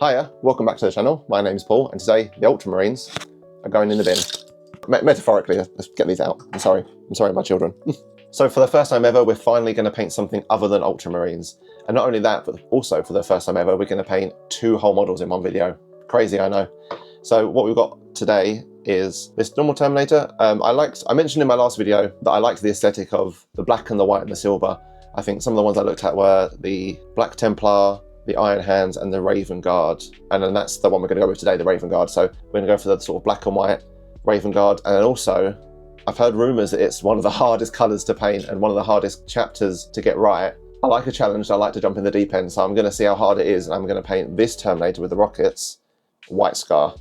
Hiya, welcome back to the channel. My name's Paul, and today the Ultramarines are going in the bin. Metaphorically, let's get these out. I'm sorry my children. So for the first time ever, we're finally going to paint something other than Ultramarines. And not only that, but also for the first time ever, we're going to paint 2 whole models in one video. Crazy, I know. So what we've got today is this normal Terminator. I mentioned in my last video that I liked the aesthetic of the black and the white and the silver. I think some of the ones I looked at were the Black Templar, the Iron Hands, and the Raven Gaurd. And then that's the one we're going to go with today, the Raven Gaurd. So we're going to go for the sort of black and white Raven Gaurd. And then also, I've heard rumours that it's one of the hardest colours to paint and one of the hardest chapters to get right. I like a challenge, I like to jump in the deep end, so I'm going to see how hard it is, and I'm going to paint this Terminator with the rockets white scar.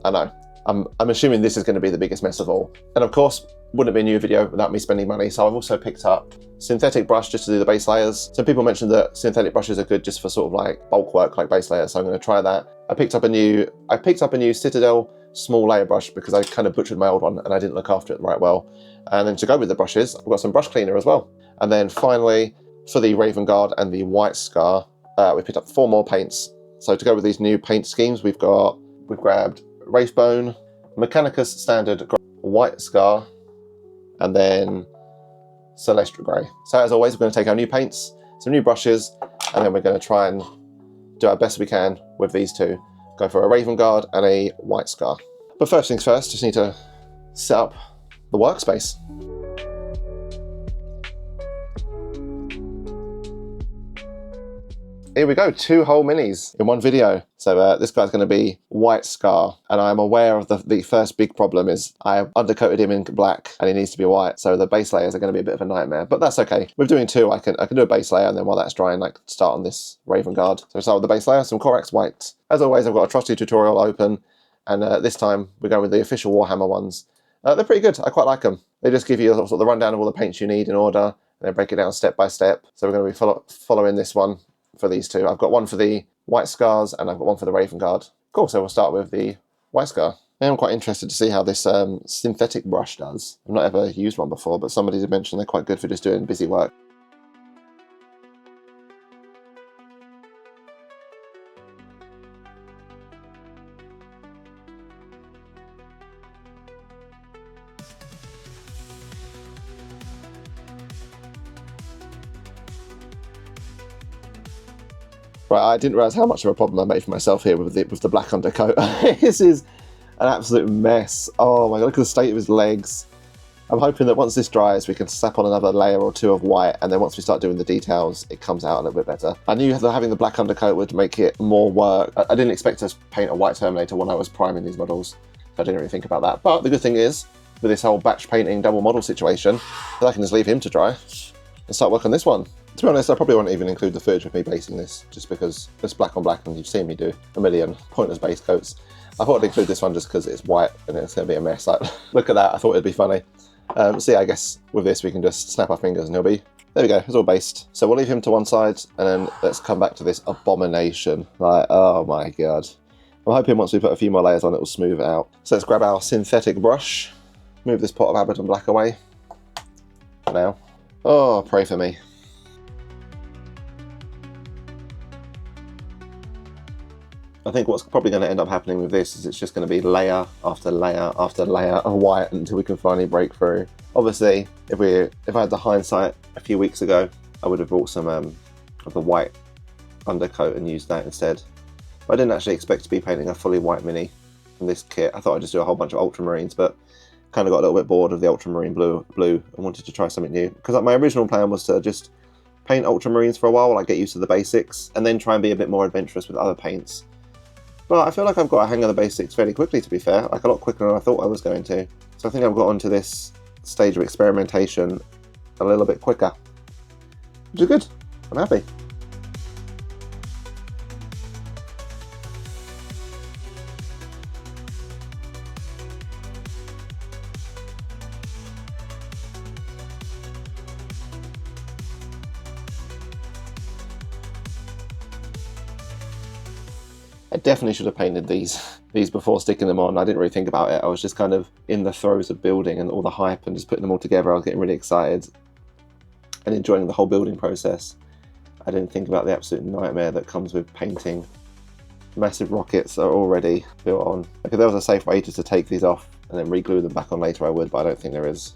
I know. I'm assuming this is going to be the biggest mess of all. And of course, wouldn't be a new video without me spending money, so I've also picked up synthetic brush just to do the base layers. Some people mentioned that synthetic brushes are good just for sort of like bulk work, like base layers, so I'm going to try that. I picked up a new Citadel small layer brush because I kind of butchered my old one and I didn't look after it right well. And then to go with the brushes, I've got some brush cleaner as well. And then finally, for the Raven Gaurd and the white scar, we picked up 4 more paints. So to go with these new paint schemes, we've grabbed Wraithbone, Mechanicus standard white scar, and then Celestra grey. So as always, we're going to take our new paints, some new brushes, and then we're going to try and do our best we can with these two. Go for a Raven Gaurd and a white scar. But first things first, just need to set up the workspace. Here we go, 2 whole minis in one video. So this guy's going to be white scar, and I'm aware of the first big problem is I undercoated him in black and he needs to be white, so the base layers are going to be a bit of a nightmare, but that's okay. We're doing 2, I can do a base layer, and then while that's drying, I can start on this Raven Gaurd. So start with the base layer, some Corax white. As always, I've got a trusty tutorial open, and this time we're going with the official Warhammer ones. They're pretty good, I quite like them. They just give you sort of the rundown of all the paints you need in order, and then break it down step by step. So we're going to be following this one for these 2. I've got one for the white scars and I've got one for the Raven Gaurd. Cool, so we'll start with the white scar. I'm quite interested to see how this synthetic brush does. I've not ever used one before, but somebody did mention they're quite good for just doing busy work. Right, I didn't realise how much of a problem I made for myself here with the black undercoat. This is an absolute mess. Oh my god, look at the state of his legs. I'm hoping that once this dries, we can slap on another layer or 2 of white, and then once we start doing the details, it comes out a little bit better. I knew that having the black undercoat would make it more work. I didn't expect to paint a white Terminator when I was priming these models, so I didn't really think about that. But the good thing is, with this whole batch painting double model situation, that I can just leave him to dry and start working on this one. To be honest, I probably won't even include the footage of me basing this, just because it's black on black and you've seen me do a million pointless base coats. I thought I'd include this one just because it's white and it's going to be a mess. Like, look at that, I thought it'd be funny. So yeah, I guess with this we can just snap our fingers and he'll be, there we go, it's all based. So we'll leave him to one side, and then let's come back to this abomination. Like, oh my god. I'm hoping once we put a few more layers on it will smooth it out. So let's grab our synthetic brush, move this pot of Abaddon black away for now. Oh, pray for me. I think what's probably going to end up happening with this is it's just going to be layer after layer after layer of white until we can finally break through. Obviously, if I had the hindsight a few weeks ago, I would have brought some of the white undercoat and used that instead. But I didn't actually expect to be painting a fully white mini in this kit. I thought I'd just do a whole bunch of ultramarines, but kind of got a little bit bored of the ultramarine blue and wanted to try something new. Because my original plan was to just paint ultramarines for a while, like get used to the basics, and then try and be a bit more adventurous with other paints. But I feel like I've got a hang of the basics fairly quickly, to be fair, like a lot quicker than I thought I was going to. So I think I've got onto this stage of experimentation a little bit quicker, which is good. I'm happy. I definitely should have painted these before sticking them on. I didn't really think about it. I was just kind of in the throes of building and all the hype and just putting them all together. I was getting really excited and enjoying the whole building process. I didn't think about the absolute nightmare that comes with painting massive rockets are already built on. Like if there was a safe way just to take these off and then re-glue them back on later, I would, but I don't think there is.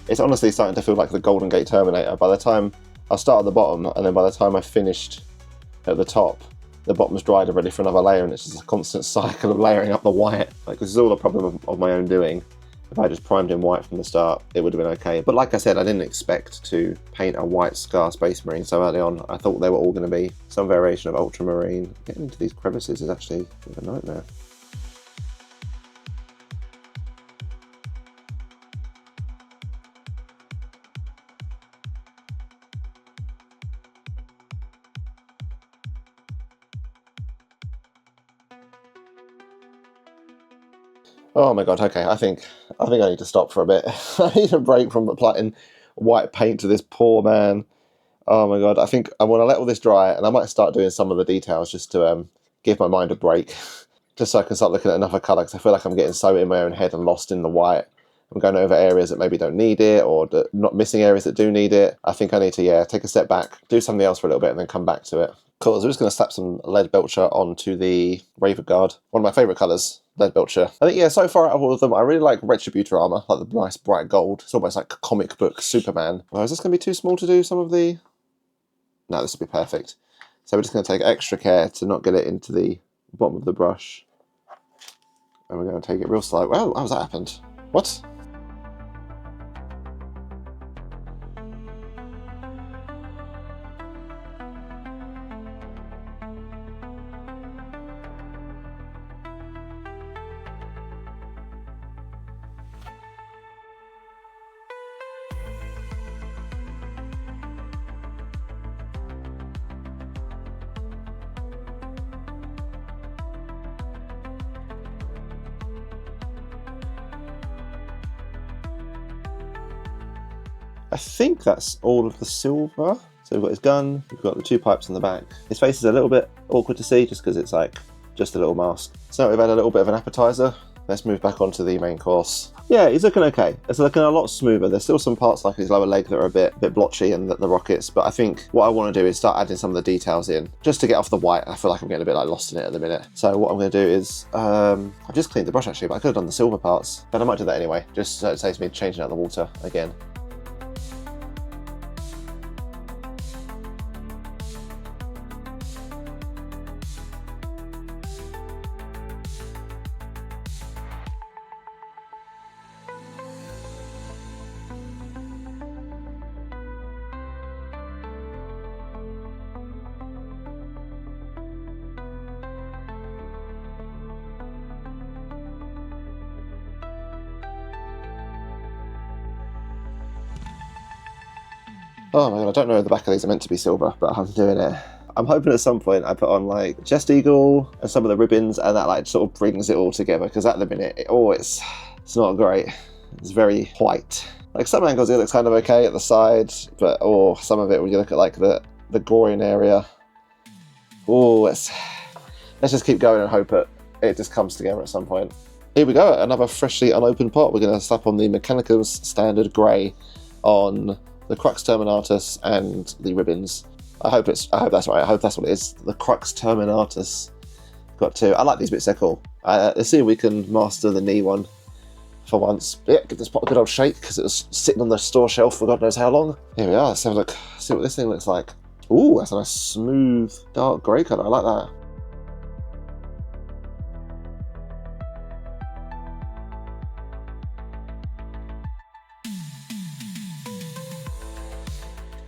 It's honestly starting to feel like the Golden Gate Terminator. By the time I'll start at the bottom, and then by the time I finished at the top, the bottom's dried and ready for another layer, and it's just a constant cycle of layering up the white. Like, this is all a problem of my own doing. If I just primed in white from the start, it would have been okay. But like I said, I didn't expect to paint a white Scar Space Marine so early on. I thought they were all going to be some variation of Ultramarine. Getting into these crevices is actually a nightmare. Oh my god, okay, I think I need to stop for a bit. I need a break from applying white paint to this poor man. Oh my god, I think I want to let all this dry, and I might start doing some of the details just to give my mind a break. Just so I can start looking at another colour, because I feel like I'm getting so in my own head and lost in the white. I'm going over areas that maybe don't need it, or not missing areas that do need it. I think I need to, yeah, take a step back, do something else for a little bit, and then come back to it. Cool, so I'm just going to slap some Leadblecher onto the Raven Gaurd. One of my favourite colours, Leadblecher. I think, yeah, so far out of all of them, I really like Retributor armour, like the nice bright gold. It's almost like comic book Superman. Oh, is this going to be too small to do some of the... No, this will be perfect. So we're just going to take extra care to not get it into the bottom of the brush. And we're going to take it real slow. Well, how's that happened? What? I think that's all of the silver. So we've got his gun, we've got the two pipes in the back. His face is a little bit awkward to see just because it's like just a little mask. So we've had a little bit of an appetizer. Let's move back onto the main course. Yeah, he's looking okay. It's looking a lot smoother. There's still some parts like his lower leg that are a bit blotchy and the rockets, but I think what I want to do is start adding some of the details in just to get off the white. I feel like I'm getting a bit like lost in it at the minute. So what I'm going to do is, I've just cleaned the brush actually, but I could have done the silver parts, but I might do that anyway, just so it saves me changing out the water again. Oh my god, I don't know if the back of these are meant to be silver, but I'm doing it. I'm hoping at some point I put on like chest eagle and some of the ribbons, and that like sort of brings it all together, because at the minute, it's not great. It's very white. Like some angles it looks kind of okay at the side, but some of it when you look at like the groin area. Let's just keep going and hope it just comes together at some point. Here we go, another freshly unopened pot. We're going to slap on the Mechanicus standard grey on the Crux Terminatus and the ribbons. I hope that's right. I hope that's what it is. The Crux Terminatus. Got two. I like these bits, they're cool. Let's see if we can master the knee one for once. Yeah, give this pot a good old shake, because it was sitting on the store shelf for God knows how long. Here we are, let's have a look, see what this thing looks like. Ooh, that's a nice smooth dark grey colour, I like that.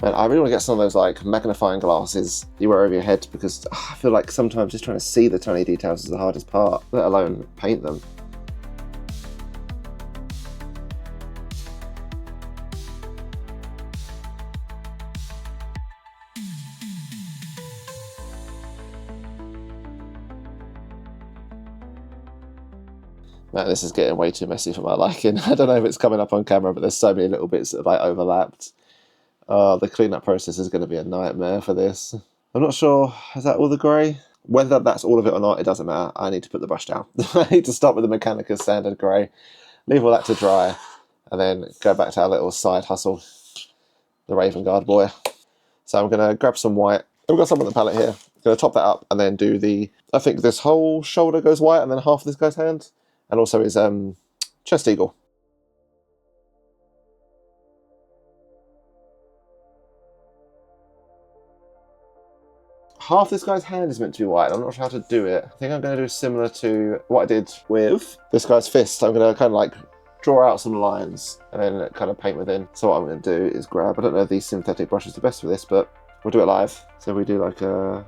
And I really want to get some of those like magnifying glasses you wear over your head, because I feel like sometimes just trying to see the tiny details is the hardest part, let alone paint them. Man, this is getting way too messy for my liking. I don't know if it's coming up on camera, but there's so many little bits that have like overlapped. The cleanup process is going to be a nightmare for this. I'm not sure, is that all the grey? Whether that's all of it or not, it doesn't matter. I need to put the brush down. I need to start with the Mechanicus standard grey. leave all that to dry, and then go back to our little side hustle, the Raven Gaurd boy. So I'm going to grab some white. We've got some on the palette here. I'm going to top that up and then do the, I think this whole shoulder goes white and then half of this guy's hand, and also his chest eagle. Half this guy's hand is meant to be white. I'm not sure how to do it. I think I'm going to do similar to what I did with this guy's fist. I'm going to kind of like draw out some lines and then kind of paint within. So what I'm going to do is grab, I don't know if these synthetic brushes are the best for this, but we'll do it live. So we do like a...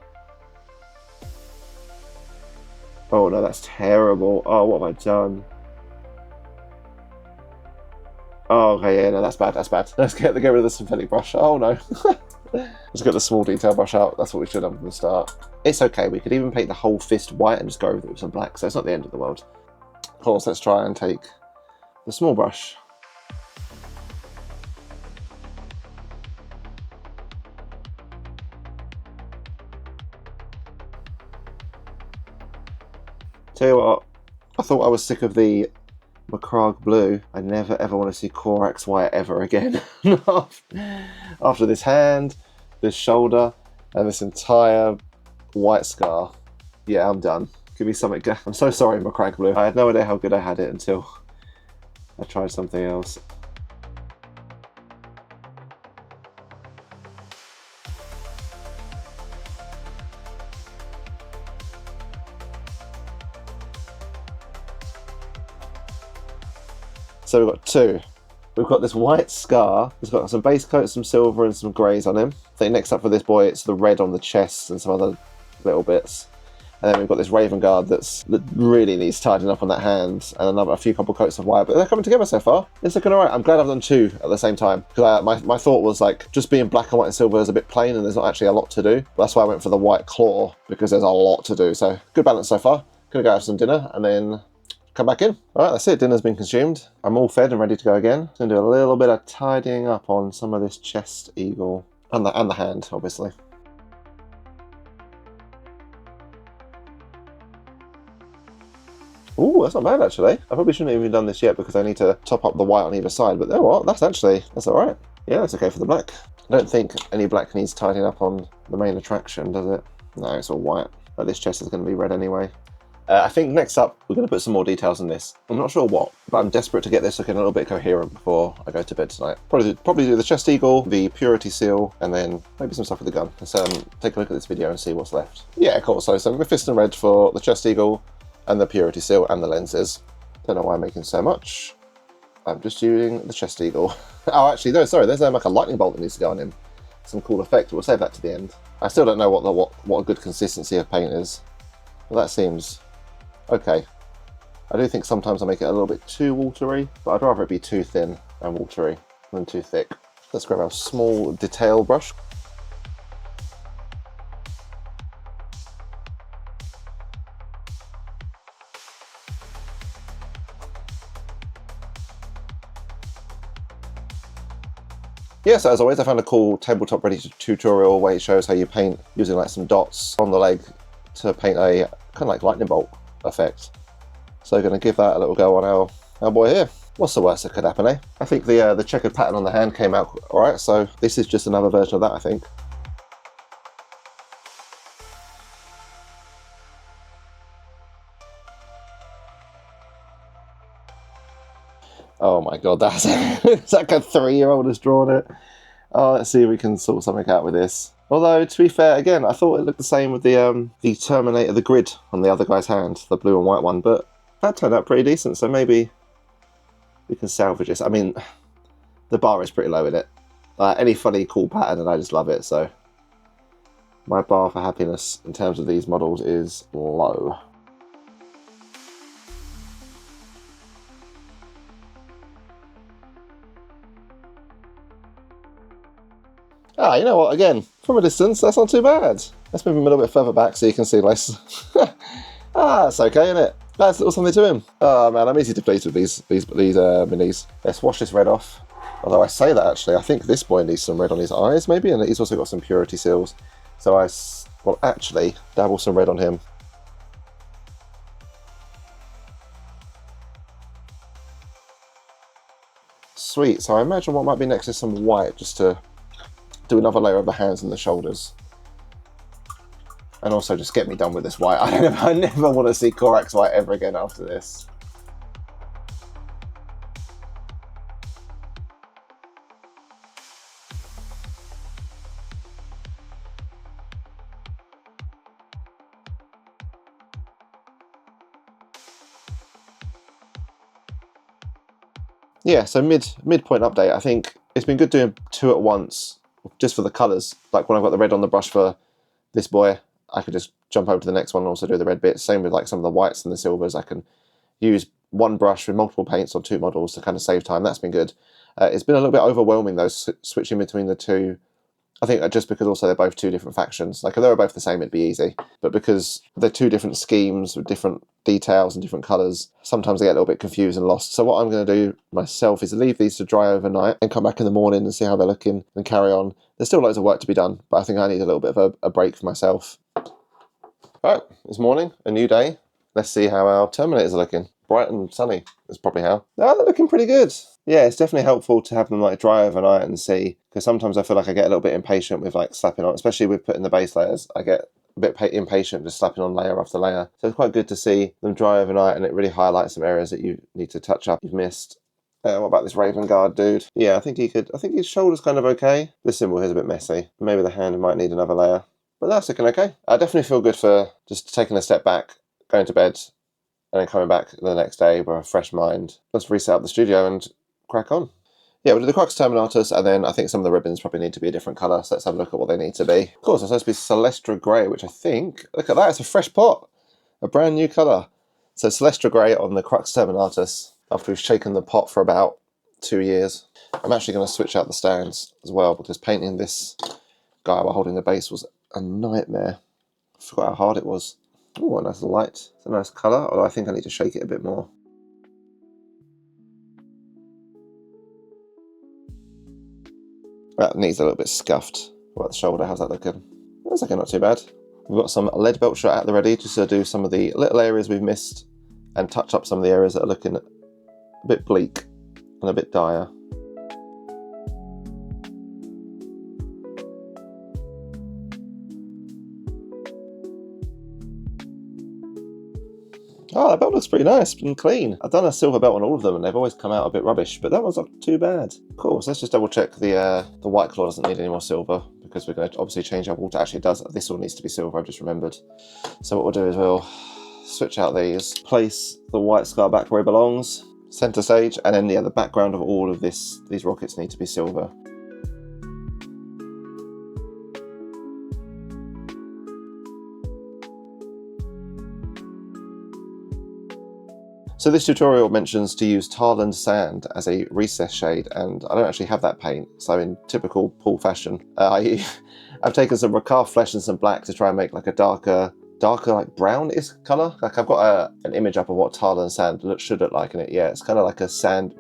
Oh no, that's terrible. Oh, what have I done? Oh, okay, yeah, no, that's bad, that's bad. Let's get rid of the synthetic brush. Oh no. Let's get the small detail brush out. That's what we should have from the start. It's okay, we could even paint the whole fist white and just go over it with some black, so it's not the end of the world. Of course, let's try and take the small brush. Tell you what, I thought I was sick of the Macragge blue. I never ever want to see Corax white ever again. After this hand, this shoulder, and this entire white scar. Yeah, I'm done. Give me something. I'm so sorry, Macragge blue. I had no idea how good I had it until I tried something else. So we've got two. We've got this white scar. It's got some base coat, some silver and some greys on him. I think next up for this boy, it's the red on the chest and some other little bits. And then we've got this Raven Gaurd that really needs tidying up on that hand, and a few couple coats of white, but they're coming together so far. It's looking alright. I'm glad I've done two at the same time, because my thought was like, just being black and white and silver is a bit plain and there's not actually a lot to do. But that's why I went for the white claw, because there's a lot to do. So good balance so far. Gonna go have some dinner and then come back in. Alright, that's it. Dinner's been consumed. I'm all fed and ready to go again. Gonna do a little bit of tidying up on some of this chest eagle and the hand, obviously. Ooh, that's not bad actually. I probably shouldn't have even done this yet because I need to top up the white on either side, but you know what? That's alright. Yeah, that's okay for the black. I don't think any black needs tidying up on the main attraction, does it? No, it's all white. But this chest is going to be red anyway. I think next up, we're going to put some more details in this. I'm not sure what, but I'm desperate to get this looking a little bit coherent before I go to bed tonight. Probably do the chest eagle, the purity seal, and then maybe some stuff with the gun. Let's take a look at this video and see what's left. Yeah, cool. So some Mephiston Red for the chest eagle, and the purity seal and the lenses. Don't know why I'm making so much. I'm just using the chest eagle. Oh, actually, no, sorry, there's like a lightning bolt that needs to go on him. Some cool effect. We'll save that to the end. I still don't know what a good consistency of paint is. But that seems okay. I do think sometimes I make it a little bit too watery, but I'd rather it be too thin and watery than too thick. Let's grab our small detail brush. Yeah, so as always, I found a cool tabletop ready tutorial where it shows how you paint using like some dots on the leg to paint a kind of like lightning bolt effect. So we're going to give that a little go on our boy here. What's the worst that could happen, eh? I think the checkered pattern on the hand came out alright, so this is just another version of that, I think. Oh my god, that's it's like a 3-year-old has drawn it. Oh, let's see if we can sort something out with this. Although, to be fair, again, I thought it looked the same with the Terminator, the grid on the other guy's hand, the blue and white one, but that turned out pretty decent, so maybe we can salvage this. I mean, the bar is pretty low in it. Any funny, cool pattern, and I just love it, so my bar for happiness in terms of these models is low. Ah, you know what, again, from a distance, that's not too bad. Let's move him a little bit further back so you can see less. That's okay, isn't it? That's a little something to him. Oh man, I'm easy to please with these minis. Let's wash this red off. Although I say that actually, I think this boy needs some red on his eyes maybe, and he's also got some purity seals. So I will actually dabble some red on him. Sweet, so I imagine what might be next is some white, just to do another layer of the hands and the shoulders. And also just get me done with this white. I never want to see Corax white ever again after this. Yeah, so midpoint update. I think it's been good doing two at once, just for the colours. Like when I've got the red on the brush for this boy, I could just jump over to the next one and also do the red bit. Same with like some of the whites and the silvers. I can use one brush with multiple paints on two models to kind of save time. That's been good. It's been a little bit overwhelming though, switching between the two. I think just because also they're both two different factions. Like if they were both the same, it'd be easy. But because they're two different schemes with different details and different colours, sometimes I get a little bit confused and lost. So what I'm going to do myself is leave these to dry overnight and come back in the morning and see how they're looking and carry on. There's still loads of work to be done, but I think I need a little bit of a break for myself. Right, it's morning, a new day. Let's see how our Terminators are looking. Bright and sunny is probably how. Oh, they're looking pretty good. Yeah, it's definitely helpful to have them like dry overnight and see, because sometimes I feel like I get a little bit impatient with like slapping on, especially with putting the base layers. I get a bit impatient just slapping on layer after layer. So it's quite good to see them dry overnight, and it really highlights some areas that you need to touch up, you've missed. What about this Raven Gaurd dude? Yeah, I think his shoulder's kind of okay. The symbol here's a bit messy. Maybe the hand might need another layer, but that's looking okay. I definitely feel good for just taking a step back, going to bed, and then coming back the next day with a fresh mind. Let's reset up the studio and crack on. Yeah, we'll do the Corax Terminators, and then I think some of the ribbons probably need to be a different colour, so let's have a look at what they need to be. Of course, it's supposed to be Celestra Grey, which I think, look at that, it's a fresh pot, a brand new colour. So Celestra Grey on the Corax Terminators, after we've shaken the pot for about 2 years. I'm actually going to switch out the stands as well, because painting this guy while holding the base was a nightmare. I forgot how hard it was. Oh, a nice light. It's a nice colour, although I think I need to shake it a bit more. That needs a little bit scuffed. What about the shoulder? How's that looking? That's looking not too bad. We've got some Leadblecher at the ready just to do some of the little areas we've missed and touch up some of the areas that are looking a bit bleak and a bit dire. Oh, that belt looks pretty nice and clean. I've done a silver belt on all of them and they've always come out a bit rubbish, but that one's not too bad. Cool, so let's just double check the white claw doesn't need any more silver, because we're going to obviously change our water. Actually it does, this one needs to be silver, I've just remembered. So what we'll do is we'll switch out these, place the white scar back where it belongs, center stage, and then the background of all of these rockets need to be silver. So this tutorial mentions to use Tarland Sand as a recess shade, and I don't actually have that paint, so in typical Paul fashion, I've taken some Ricard flesh and some black to try and make like a darker like brownish colour. Like I've got an image up of what Tarland Sand should look like in it. Yeah, it's kind of like a sand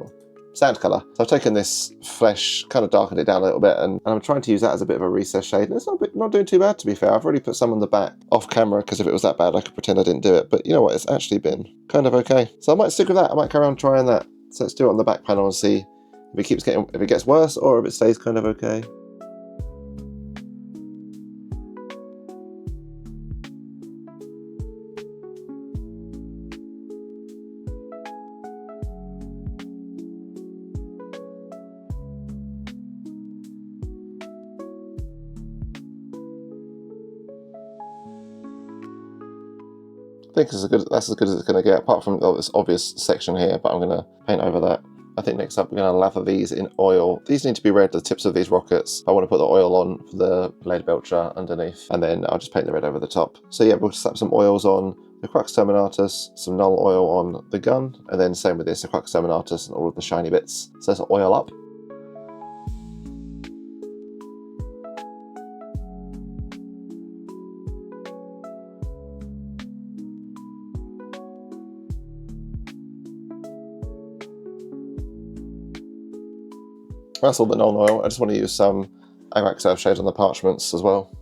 colour. So I've taken this flesh, kind of darkened it down a little bit, and I'm trying to use that as a bit of a recess shade. And it's not doing too bad, to be fair. I've already put some on the back off camera, because if it was that bad, I could pretend I didn't do it. But you know what? It's actually been kind of okay. So I might stick with that. I might carry on trying that. So let's do it on the back panel and see if it gets worse or if it stays kind of okay. I think that's as good as it's going to get, apart from this obvious section here, but I'm going to paint over that. I think next up we're going to lather these in oil. These need to be red, the tips of these rockets. I want to put the oil on for the Leadblecher underneath, and then I'll just paint the red over the top. So yeah, we'll slap some oils on the Corax Terminatus, some Nunl oil on the gun, and then same with this, the Corax Terminatus and all of the shiny bits. So let's oil up. That's all the Nunl oil. I just want to use some Corax Earth shade on the parchments as well.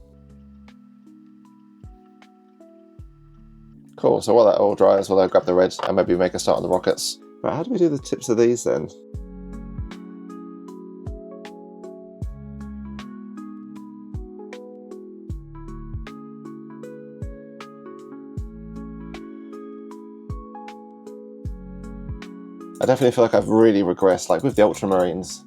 Cool, so while that oil dries, we'll grab the red and maybe make a start on the rockets. But how do we do the tips of these then? definitely feel like I've really regressed. Like with the Ultramarines,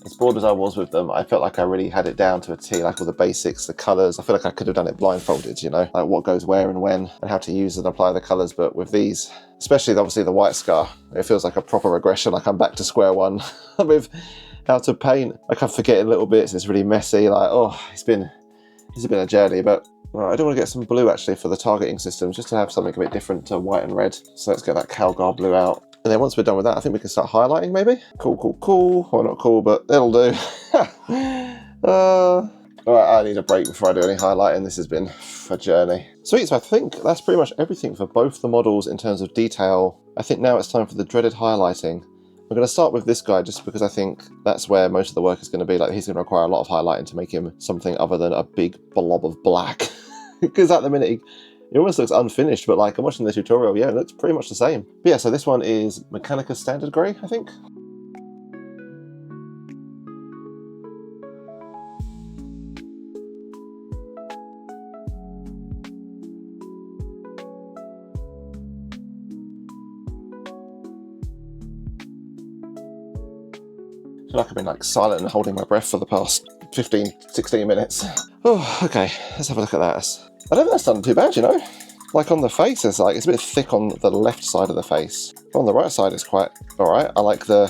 as bored as I was with them, I felt like I really had it down to a T, like all the basics, the colours. I feel like I could have done it blindfolded, you know, like what goes where and when, and how to use and apply the colours. But with these, especially obviously the White Scar, it feels like a proper regression, like I'm back to square one with how to paint. Like I'm forgetting little bits, it's really messy, like, oh, it's been a journey. But well, I do want to get some blue actually for the targeting system, just to have something a bit different to white and red. So let's get that Calgar blue out. And then once we're done with that, I think we can start highlighting maybe. Cool, cool, cool. Well, not cool, but it'll do. All right, I need a break before I do any highlighting. This has been a journey. Sweet, so I think that's pretty much everything for both the models in terms of detail. I think now it's time for the dreaded highlighting. I'm going to start with this guy just because I think that's where most of the work is going to be. Like, he's going to require a lot of highlighting to make him something other than a big blob of black. Because at the minute, it almost looks unfinished, but like I'm watching the tutorial, yeah, it looks pretty much the same. But yeah, so this one is Mechanicus Standard Grey, I think. I feel like I've been like silent and holding my breath for the past 15, 16 minutes. Oh, okay, let's have a look at that. I don't think that's done too bad, you know? Like on the face, it's a bit thick on the left side of the face. On the right side, it's quite all right. I like the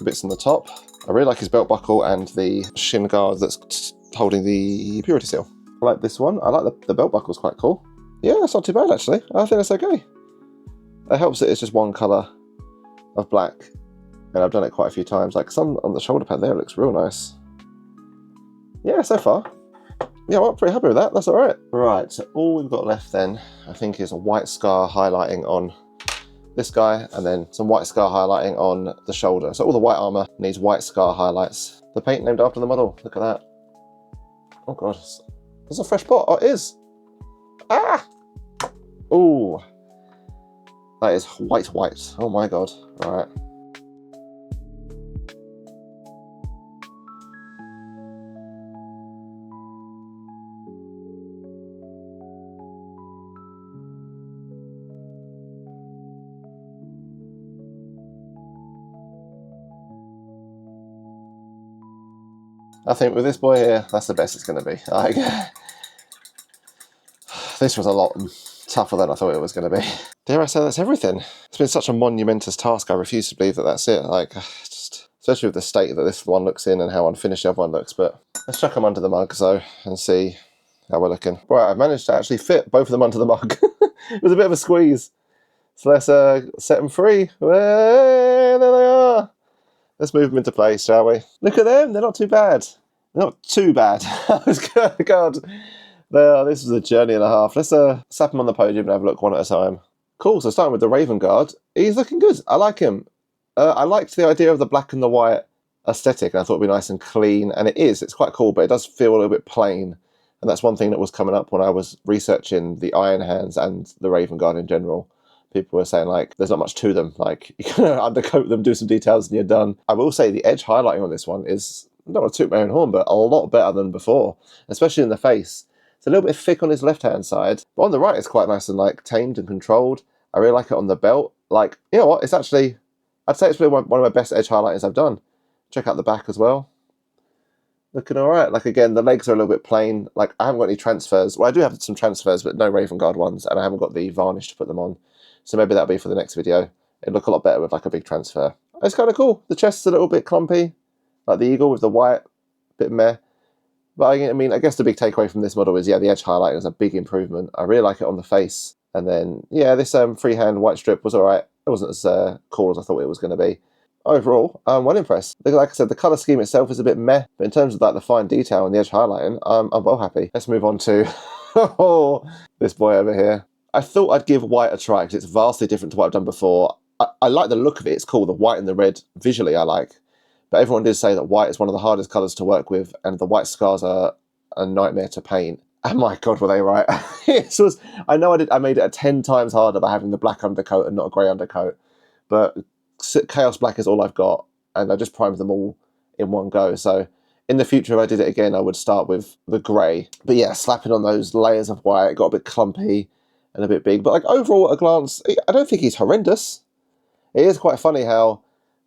bits on the top. I really like his belt buckle and the shin guard that's holding the purity seal. I like this one. I like the belt buckle's quite cool. Yeah, that's not too bad actually. I think that's okay. It helps that it's just one colour of black, and I've done it quite a few times. Like some on the shoulder pad there looks real nice. Yeah, so far. Yeah, well, I'm pretty happy with that. That's all right. Right, so all we've got left then, I think, is a White Scar highlighting on this guy, and then some White Scar highlighting on the shoulder. So all the white armor needs White Scar highlights. The paint named after the model. Look at that. Oh god, there's a fresh pot. Oh, it is. Ah! Ooh, that is white. Oh my god. All right. I think with this boy here, that's the best it's going to be. Like, this was a lot tougher than I thought it was going to be. Dare I say that's everything? It's been such a monumentous task, I refuse to believe that that's it. Like, just, especially with the state that this one looks in and how unfinished the other one looks. But let's chuck them under the mug, so, and see how we're looking. Right, I've managed to actually fit both of them under the mug. It was a bit of a squeeze. So let's set them free. There they are. Let's move them into place, shall we? Look at them, they're not too bad. They're not too bad. God, this was a journey and a half. Let's slap them on the podium and have a look one at a time. Cool, so starting with the Raven Gaurd, he's looking good. I like him. I liked the idea of the black and the white aesthetic, and I thought it'd be nice and clean, and it is. It's quite cool, but it does feel a little bit plain. And that's one thing that was coming up when I was researching the Iron Hands and the Raven Gaurd in general. People were saying, like, there's not much to them. Like, you can undercoat them, do some details, and you're done. I will say the edge highlighting on this one is, I don't want to toot my own horn, but a lot better than before, especially in the face. It's a little bit thick on his left-hand side, but on the right, it's quite nice and, like, tamed and controlled. I really like it on the belt. Like, you know what? It's actually, I'd say it's probably one of my best edge highlighters I've done. Check out the back as well. Looking all right. Like, again, the legs are a little bit plain. Like, I haven't got any transfers. Well, I do have some transfers, but no Raven Gaurd ones, and I haven't got the varnish to put them on. So maybe that'll be for the next video. It'd look a lot better with like a big transfer. It's kind of cool. The chest's a little bit clumpy, like the eagle with the white, bit meh. But I mean, I guess the big takeaway from this model is, yeah, the edge highlighting is a big improvement. I really like it on the face. And then, yeah, this freehand white strip was all right. It wasn't as cool as I thought it was going to be. Overall, I'm well impressed. Like I said, the colour scheme itself is a bit meh, but in terms of like the fine detail and the edge highlighting, I'm well happy. Let's move on to this boy over here. I thought I'd give white a try because it's vastly different to what I've done before. I like the look of it. It's cool. The white and the red visually I like. But everyone did say that white is one of the hardest colours to work with, and the white scars are a nightmare to paint. And my God, were they right. I know I made it 10 times harder by having the black undercoat and not a grey undercoat. But Chaos Black is all I've got, and I just primed them all in one go. So in the future, if I did it again, I would start with the grey. But yeah, slapping on those layers of white, it got a bit clumpy and a bit big. But like overall, at a glance, I don't think he's horrendous. It is quite funny how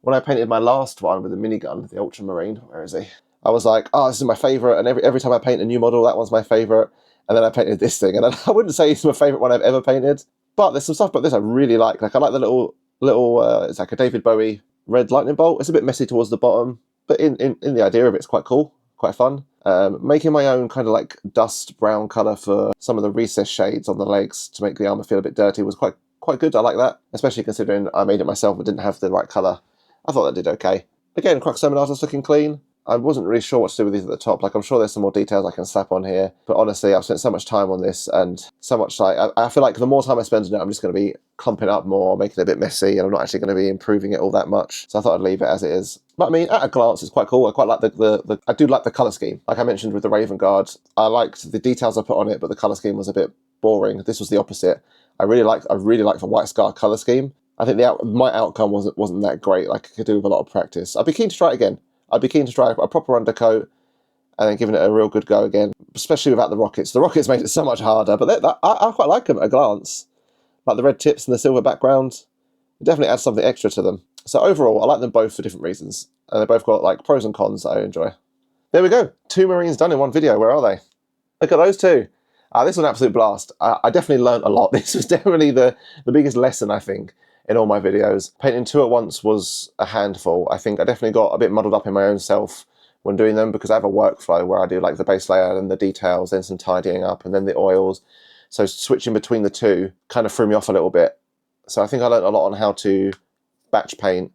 when I painted my last one with the minigun, the Ultramarine, where is he? I was like, oh, this is my favourite, and every time I paint a new model, that one's my favourite. And then I painted this thing, and I wouldn't say it's my favourite one I've ever painted, but there's some stuff about this I really like. Like, I like the little, it's like a David Bowie red lightning bolt. It's a bit messy towards the bottom, but in the idea of it, it's quite cool, quite fun. Making my own kind of like dust brown colour for some of the recessed shades on the legs to make the armour feel a bit dirty was quite good. I like that, especially considering I made it myself but didn't have the right colour. I thought that did okay. Again, Corax Terminators looking clean. I wasn't really sure what to do with these at the top. Like, I'm sure there's some more details I can slap on here. But honestly, I've spent so much time on this and so much, like, I feel like the more time I spend on it, I'm just going to be clumping up more, making it a bit messy, and I'm not actually going to be improving it all that much. So I thought I'd leave it as it is. But I mean, at a glance, it's quite cool. I quite like I do like the colour scheme. Like I mentioned with the Raven Gaurd, I liked the details I put on it, but the colour scheme was a bit boring. This was the opposite. I really like the White Scar colour scheme. I think my outcome wasn't that great. Like, I could do with a lot of practice. I'd be keen to try it again. I'd be keen to try a proper undercoat and then giving it a real good go again, especially without the rockets. The rockets made it so much harder, but I quite like them at a glance. Like the red tips and the silver background, it definitely adds something extra to them. So overall, I like them both for different reasons, and they both got like pros and cons that I enjoy. There we go, 2 Marines done in one video. Where are they? Look at those two. This was an absolute blast. I definitely learned a lot. This was definitely the biggest lesson, I think, in all my videos. Painting 2 at once was a handful. I think I definitely got a bit muddled up in my own self when doing them, because I have a workflow where I do like the base layer and the details, then some tidying up, and then the oils. So switching between the two kind of threw me off a little bit. So I think I learned a lot on how to batch paint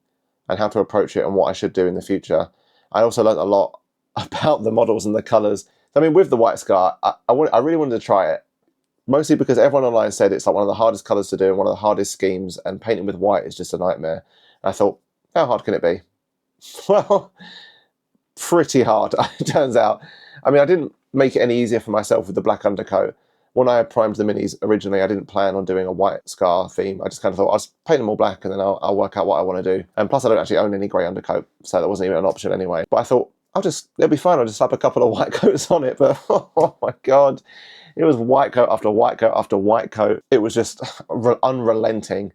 and how to approach it and what I should do in the future. I also learned a lot about the models and the colours. I mean, with the White Scar, I really wanted to try it. Mostly because everyone online said it's like one of the hardest colours to do and one of the hardest schemes, and painting with white is just a nightmare. And I thought, how hard can it be? Well, pretty hard, it turns out. I mean, I didn't make it any easier for myself with the black undercoat. When I primed the minis originally, I didn't plan on doing a White Scar theme. I just kind of thought, I'll just paint them all black and then I'll work out what I want to do. And plus, I don't actually own any grey undercoat, so that wasn't even an option anyway. But I thought, it'll be fine, I'll just slap a couple of white coats on it. But oh my God. It was white coat after white coat after white coat. It was just unrelenting.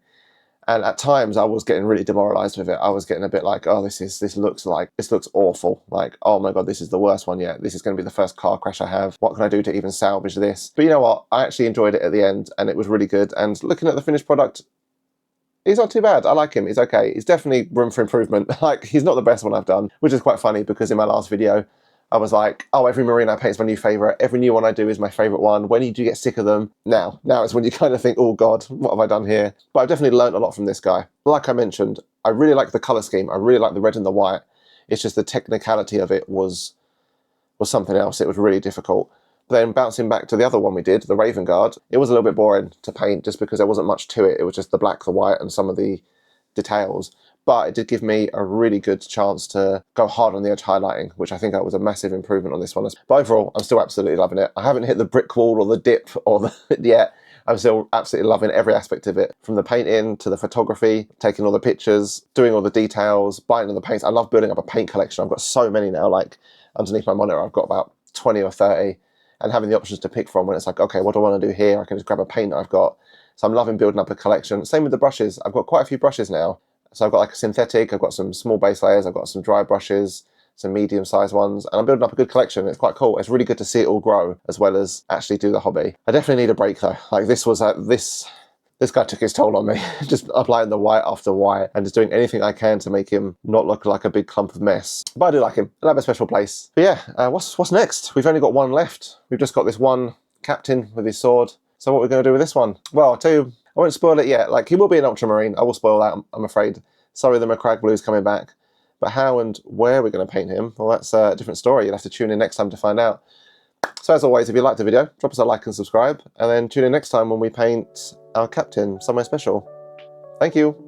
And at times I was getting really demoralized with it. I was getting a bit like, oh, this looks awful. Like, oh my God, this is the worst one yet. This is going to be the first car crash I have. What can I do to even salvage this? But you know what? I actually enjoyed it at the end, and it was really good. And looking at the finished product, he's not too bad. I like him. He's okay. He's definitely room for improvement. Like, he's not the best one I've done, which is quite funny because in my last video, I was like, oh, every Marine I paint is my new favourite. Every new one I do is my favourite one. When do you get sick of them? Now it's when you kind of think, oh God, what have I done here? But I've definitely learned a lot from this guy. Like I mentioned, I really like the colour scheme. I really like the red and the white. It's just the technicality of it was something else. It was really difficult. But then bouncing back to the other one we did, the Raven Gaurd, it was a little bit boring to paint just because there wasn't much to it. It was just the black, the white, and some of the details. But it did give me a really good chance to go hard on the edge highlighting, which I think that was a massive improvement on this one. But overall, I'm still absolutely loving it. I haven't hit the brick wall or the dip or yet. I'm still absolutely loving every aspect of it, from the painting to the photography, taking all the pictures, doing all the details, buying all the paints. I love building up a paint collection. I've got so many now, like underneath my monitor, I've got about 20 or 30, and having the options to pick from when it's like, okay, what do I want to do here? I can just grab a paint that I've got. So I'm loving building up a collection. Same with the brushes. I've got quite a few brushes now. So I've got like a synthetic, I've got some small base layers, I've got some dry brushes, some medium-sized ones, and I'm building up a good collection. It's quite cool. It's really good to see it all grow, as well as actually do the hobby. I definitely need a break though. Like this guy took his toll on me. Just applying the white after white and just doing anything I can to make him not look like a big clump of mess. But I do like him. I have a special place. But yeah, what's next? We've only got one left. We've just got this one captain with his sword. So what are we going to do with this one? Well, I'll tell you, I won't spoil it yet. Like, he will be an Ultramarine. I will spoil that, I'm afraid. Sorry, the Macragge Blue's coming back. But how and where we're going to paint him, well, that's a different story. You'll have to tune in next time to find out. So as always, if you liked the video, drop us a like and subscribe. And then tune in next time when we paint our captain somewhere special. Thank you.